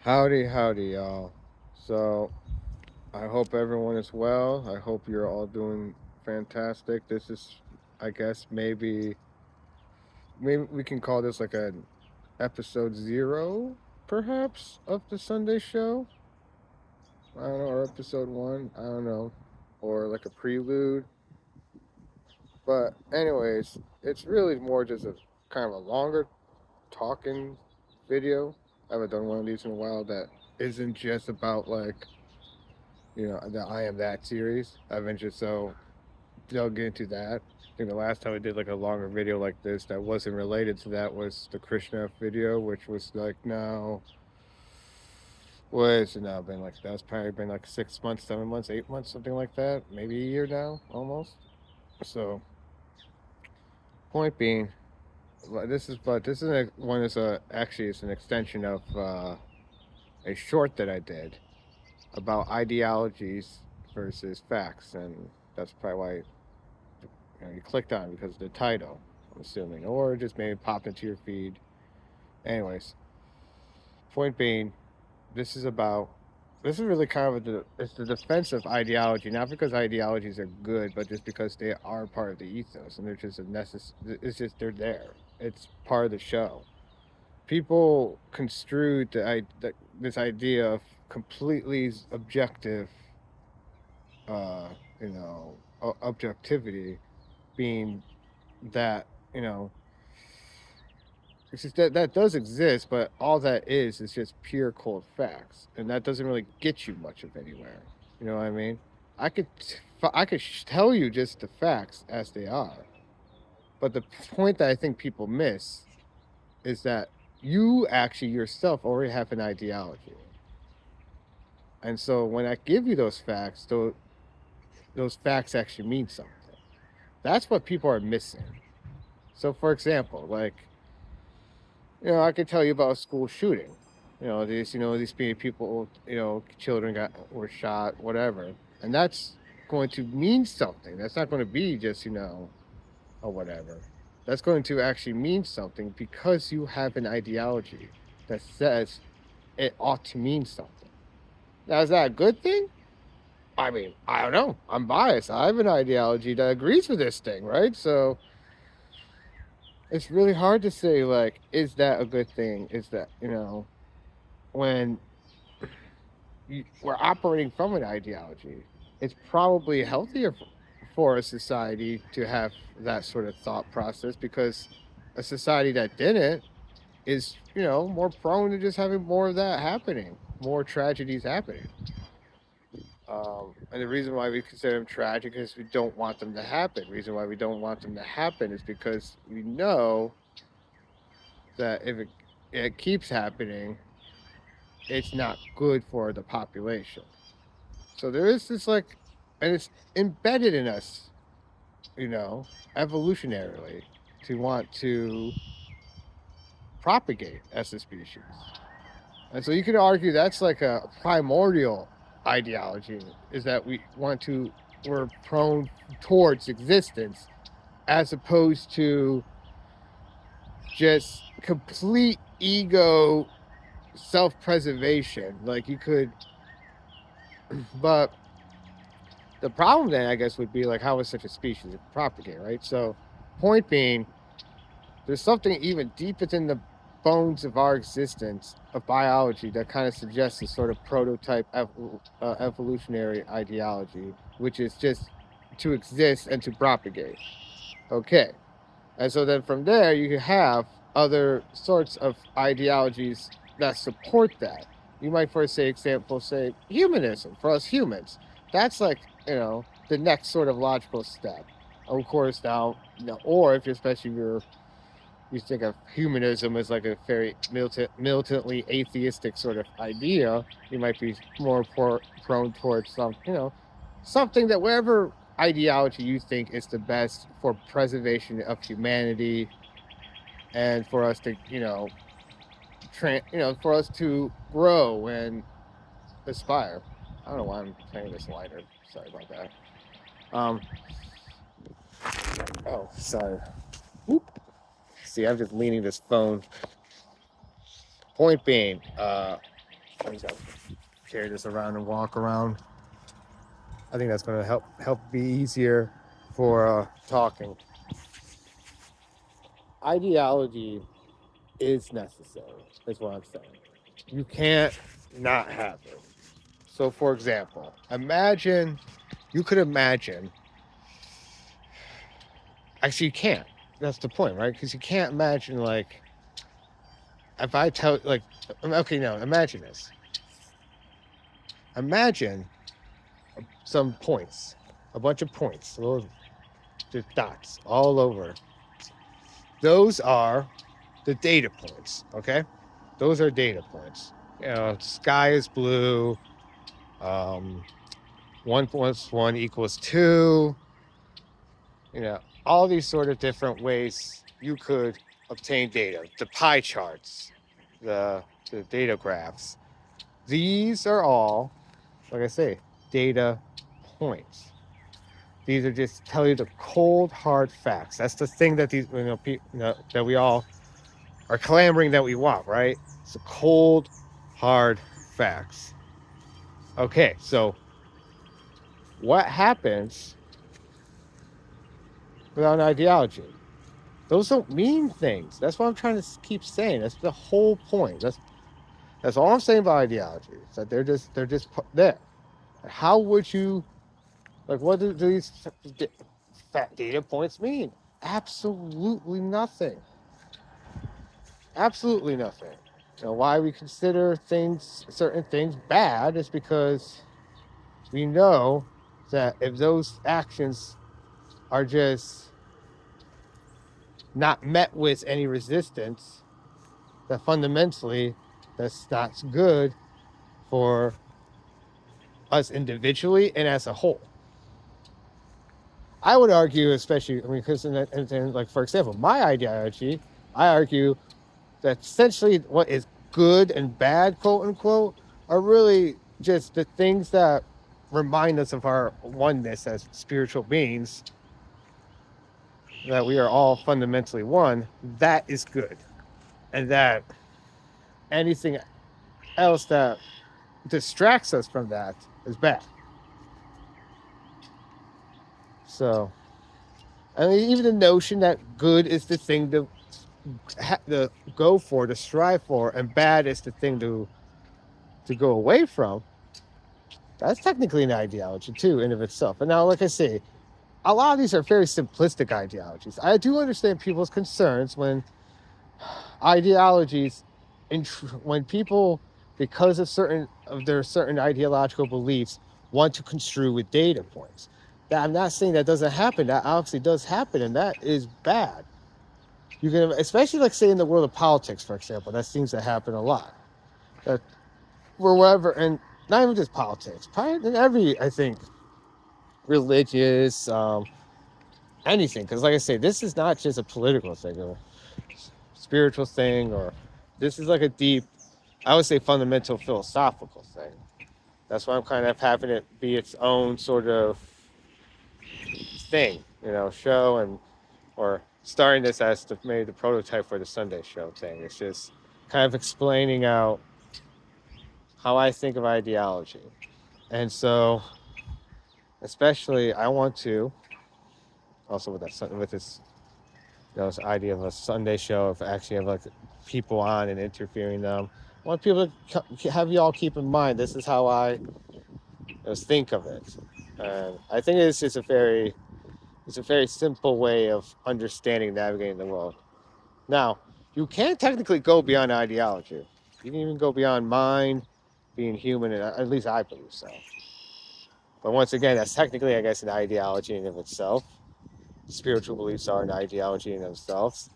Howdy, howdy, y'all. So, I hope everyone is well. I hope you're all doing fantastic. This is, I guess, maybe we can call this like an episode zero, perhaps, of the Sunday show. I don't know, or episode one. I don't know, or like a prelude. But, anyways, it's really more just a kind of a longer talking video. I haven't done one of these in a while that isn't just about like the I Am That series. I've been just so dug into that. I think the last time I did like a longer video like this that wasn't related to that was the Krishna video, which was like now, what is it now? Been like that's probably been like 6 months, 7 months, 8 months, something like that. Maybe a year now, almost. So, point being, this is one is a actually it's an extension of a short that I did about ideologies versus facts, and that's probably why you clicked on it because of the title, I'm assuming, or just maybe popped into your feed. Anyways, point being, this is about this is really kind of it's the defense of ideology, not because ideologies are good, but just because they are part of the ethos and they're just a it's just they're there. It's part of the show. People construed this idea of completely objective, uh, objectivity being that you know it's just that does exist, but all that is just pure cold facts, and that doesn't really get you much of anywhere. You know what I mean? I could tell you just the facts as they are, but the point that I think people miss is that you actually yourself already have an ideology, and so when I give you those facts, those facts actually mean something. That's what people are missing. So, for example, like I could tell you about a school shooting. These people, children were shot, whatever, and that's going to mean something. That's not going to be just or whatever. That's going to actually mean something because you have an ideology that says it ought to mean something. Now, is that a good thing? I mean, I don't know. I'm biased. I have an ideology that agrees with this thing, right? So it's really hard to say, like, is that a good thing? Is that, when we're operating from an ideology, it's probably healthier for a society to have that sort of thought process because a society that didn't is, more prone to just having more of that happening, more tragedies happening. And the reason why we consider them tragic is we don't want them to happen. The reason why we don't want them to happen is because we know that if it keeps happening, it's not good for the population. So there is this like, and it's embedded in us, evolutionarily, to want to propagate as a species. And so you could argue that's like a primordial ideology, is that we're prone towards existence as opposed to just complete ego self-preservation. Like you could, but the problem then, I guess, would be like, how is such a species propagate, right? So, point being, there's something even deep within the bones of our existence of biology that kind of suggests a sort of prototype evolutionary ideology, which is just to exist and to propagate. Okay. And so then from there, you can have other sorts of ideologies that support that. You might, for example, say humanism for us humans. That's like, the next sort of logical step. Of course, now, or if especially you think of humanism as like a very militantly atheistic sort of idea, you might be more prone towards something that wherever ideology you think is the best for preservation of humanity and for us to, for us to grow and aspire. I don't know why I'm playing this lighter. Sorry about that. Um. Oh, sorry. Whoop. See, I'm just leaning this phone. Point being, Let me just carry this around and walk around. I think that's going to help be easier for talking. Ideology is necessary, is what I'm saying. You can't not have it. So, for example, you could imagine. Actually, you can't. That's the point, right? Because you can't imagine, like, if I tell, like, okay, no, imagine this. Imagine some points, a bunch of points, little just dots all over. Those are the data points, okay? Those are data points. Sky is blue. 1 plus 1 equals 2. All these sort of different ways you could obtain data. The pie charts, the data graphs. These are all, like I say, data points. These are just tell you the cold, hard facts. That's the thing that these, that we all are clamoring that we want, right? It's the cold, hard facts. Okay, so what happens without an ideology? Those don't mean things. That's what I'm trying to keep saying. That's the whole point. That's all I'm saying about ideology. Is that they're just there. How would you, like, what do these data points mean? Absolutely nothing. Absolutely nothing. Why we consider certain things bad is because we know that if those actions are just not met with any resistance, that fundamentally that's not good for us individually and as a whole. I would argue, especially, because like, for example, my ideology, I argue that essentially what is good and bad, quote unquote, are really just the things that remind us of our oneness as spiritual beings, that we are all fundamentally one. That is good. And that anything else that distracts us from that is bad. So, I mean, even the notion that good is the thing to go for, to strive for, and bad is the thing to go away from, that's technically an ideology too, in of itself. And now, like I say, a lot of these are very simplistic ideologies. I do understand people's concerns when ideologies, when people, because of their certain ideological beliefs, want to construe with data points. That, I'm not saying that doesn't happen. That obviously does happen, and that is bad. You can, especially, like, say, in the world of politics, for example, that seems to happen a lot. That wherever, and not even just politics, probably in every, I think, religious, anything. Because, like I say, this is not just a political thing or spiritual thing, or this is like a deep, I would say, fundamental philosophical thing. That's why I'm kind of having it be its own sort of thing, show, and or starting this as maybe the prototype for the Sunday show thing. It's just kind of explaining out how I think of ideology. And so, especially, I want to also with this this idea of a Sunday show, of actually have, like, people on and interviewing them. I want people to have you all keep in mind this is how I think of it. And I think it's just a very simple way of understanding, navigating the world. Now, you can technically go beyond ideology. You can even go beyond mind, being human, and at least I believe so. But once again, that's technically, I guess, an ideology in of itself. Spiritual beliefs are an ideology in themselves.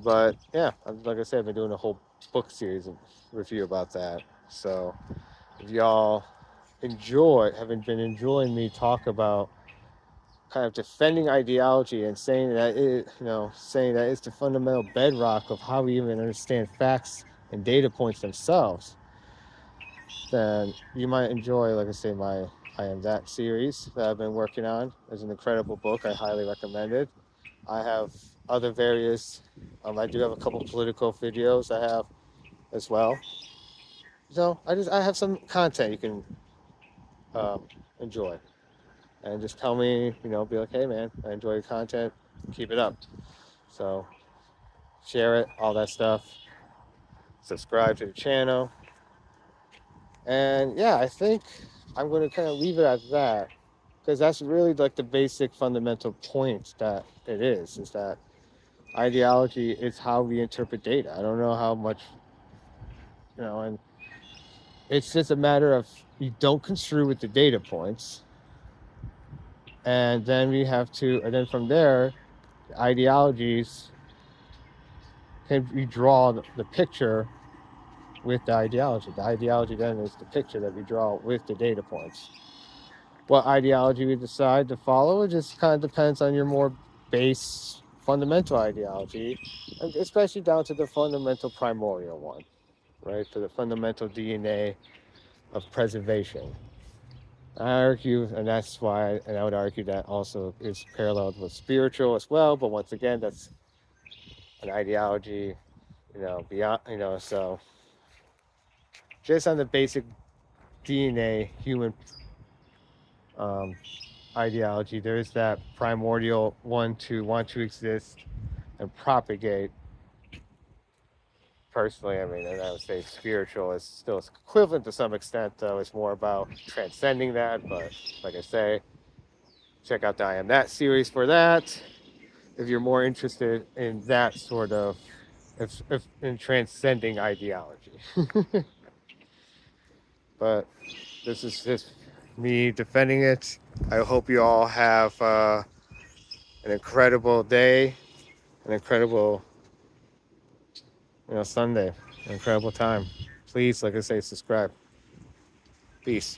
But yeah, like I said, I've been doing a whole book series of review about that. So if y'all haven't been enjoying me talk about kind of defending ideology and saying that it's the fundamental bedrock of how we even understand facts and data points themselves, then you might enjoy, like I say, my I Am That series that I've been working on. It's an incredible book. I highly recommend it. I have other various, I do have a couple political videos I have as well. I have some content you can enjoy, and just tell me, be like, hey man, I enjoy your content, keep it up. So share it, all that stuff. Subscribe to the channel, and yeah, I think I'm going to kind of leave it at that because that's really like the basic fundamental point that it is that ideology is how we interpret data. I don't know how much, and it's just a matter of you don't construe with the data points, and then from there, ideologies can we draw the picture with the ideology. The ideology then is the picture that we draw with the data points. What ideology we decide to follow, it just kind of depends on your more base fundamental ideology, and especially down to the fundamental primordial one, right? To the fundamental DNA of preservation. I argue, and that's why, and I would argue that also is paralleled with spiritual as well. But once again, that's an ideology, beyond, so just on the basic DNA human um, ideology, there is that primordial one to want to exist and propagate. Personally, I mean, and I would say spiritual is still equivalent to some extent, though. It's more about transcending that. But like I say, check out the I Am That series for that. If you're more interested in that sort of, if in transcending ideology. But this is just me defending it. I hope you all have an incredible day, an incredible, Sunday, an incredible time. Please, like I say, subscribe. Peace.